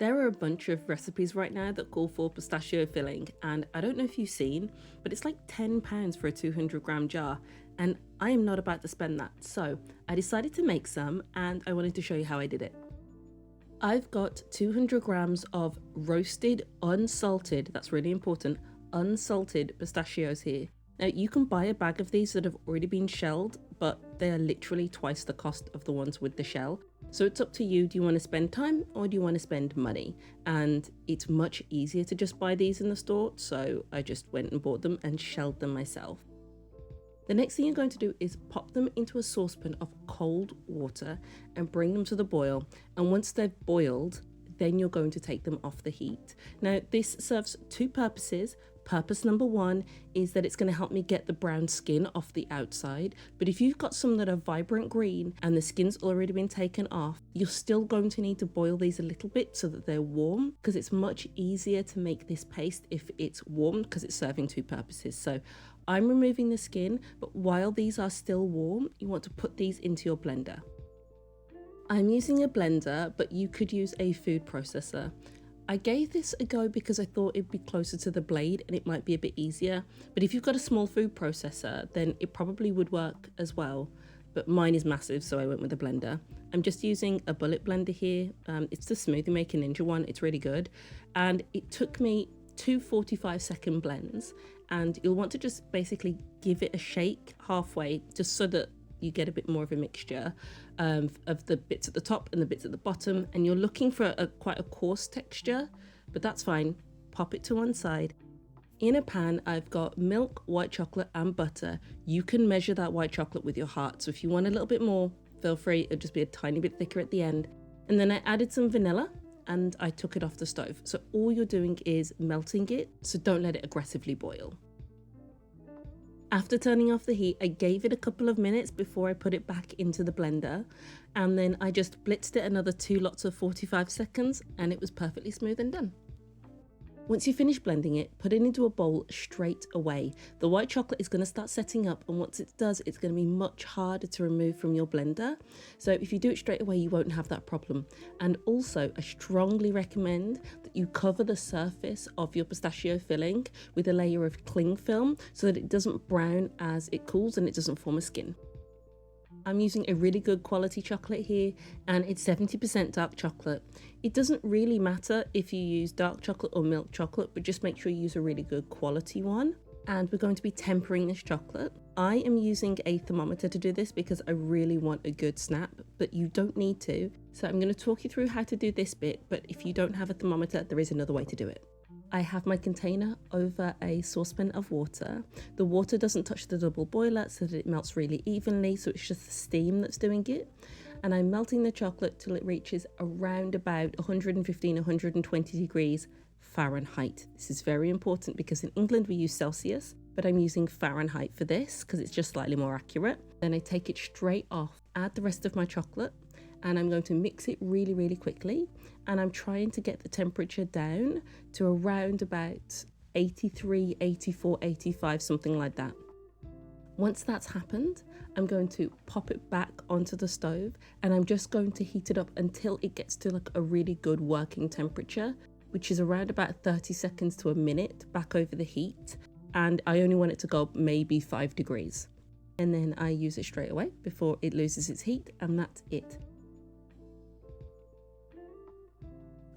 There are a bunch of recipes right now that call for pistachio filling, and I don't know if you've seen, but it's like £10 for a 200-gram jar, and I am not about to spend that. So I decided to make some, and I wanted to show you how I did it. I've got 200 grams of roasted, unsalted, that's really important, unsalted pistachios here. Now you can buy a bag of these that have already been shelled, but they are literally twice the cost of the ones with the shell. So it's up to you. Do you want to spend time or do you want to spend money? And it's much easier to just buy these in the store. So I just went and bought them and shelled them myself. The next thing you're going to do is pop them into a saucepan of cold water and bring them to the boil. And once they've boiled, then you're going to take them off the heat. Now, this serves two purposes. Purpose number one is that it's going to help me get the brown skin off the outside. But if you've got some that are vibrant green and the skin's already been taken off, you're still going to need to boil these a little bit so that they're warm, because it's much easier to make this paste if it's warm, because it's serving two purposes. So I'm removing the skin, but while these are still warm, you want to put these into your blender. I'm using a blender, but you could use a food processor. I gave this a go because I thought it'd be closer to the blade and it might be a bit easier. But if you've got a small food processor, then it probably would work as well. But mine is massive, so I went with a blender. I'm just using a bullet blender here. It's the Smoothie Maker Ninja one. It's really good. And it took me two 45-second blends. And you'll want to just basically give it a shake halfway, just so that you get a bit more of a mixture of the bits at the top and the bits at the bottom, and you're looking for quite a coarse texture, but that's fine. Pop it to one side. In a pan, I've got milk, white chocolate and butter. You can measure that white chocolate with your heart, so if you want a little bit more, feel free. It'll just be a tiny bit thicker at the end. And then I added some vanilla and I took it off the stove. So all you're doing is melting it, so don't let it aggressively boil. After turning off the heat, I gave it a couple of minutes before I put it back into the blender, and then I just blitzed it another 2 lots of 45 seconds and it was perfectly smooth and done. Once you finish blending it, put it into a bowl straight away. The white chocolate is going to start setting up, and once it does, it's going to be much harder to remove from your blender. So if you do it straight away, you won't have that problem. And also, I strongly recommend that you cover the surface of your pistachio filling with a layer of cling film so that it doesn't brown as it cools and it doesn't form a skin. I'm using a really good quality chocolate here, and it's 70% dark chocolate. It doesn't really matter if you use dark chocolate or milk chocolate, but just make sure you use a really good quality one. And we're going to be tempering this chocolate. I am using a thermometer to do this because I really want a good snap, but you don't need to. So I'm going to talk you through how to do this bit, but if you don't have a thermometer, there is another way to do it. I have my container over a saucepan of water. The water doesn't touch the double boiler so that it melts really evenly, so it's just the steam that's doing it. And I'm melting the chocolate till it reaches around about 115, 120 degrees Fahrenheit. This is very important because in England we use Celsius, but I'm using Fahrenheit for this because it's just slightly more accurate. Then I take it straight off, add the rest of my chocolate, and I'm going to mix it really, really quickly. And I'm trying to get the temperature down to around about 83, 84, 85, something like that. Once that's happened, I'm going to pop it back onto the stove, and I'm just going to heat it up until it gets to like a really good working temperature, which is around about 30 seconds to a minute back over the heat. And I only want it to go up maybe 5 degrees. And then I use it straight away before it loses its heat, and that's it.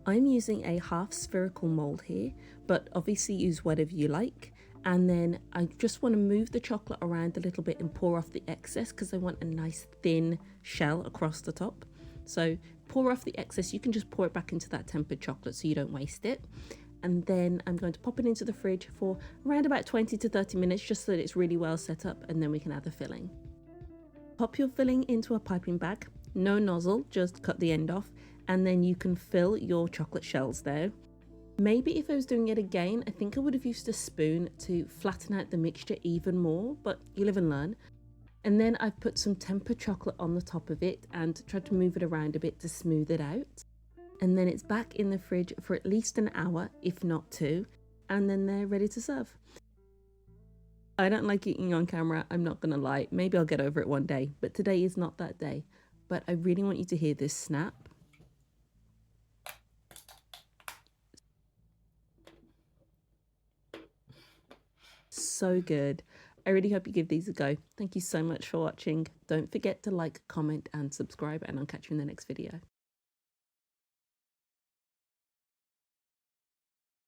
I'm using a half spherical mold here, but obviously use whatever you like. And then I just want to move the chocolate around a little bit and pour off the excess because I want a nice thin shell across the top. So pour off the excess. You can just pour it back into that tempered chocolate so you don't waste it. And then I'm going to pop it into the fridge for around about 20 to 30 minutes just so that it's really well set up, and then we can add the filling. Pop your filling into a piping bag. No nozzle, just cut the end off. And then you can fill your chocolate shells there. Maybe if I was doing it again, I think I would have used a spoon to flatten out the mixture even more, but you live and learn. And then I've put some tempered chocolate on the top of it and tried to move it around a bit to smooth it out. And then it's back in the fridge for at least an hour, if not 2, and then they're ready to serve. I don't like eating on camera, I'm not gonna lie. Maybe I'll get over it one day, but today is not that day. But I really want you to hear this snap. So good. I really hope you give these a go. Thank you so much for watching. Don't forget to like, comment, and subscribe, and I'll catch you in the next video.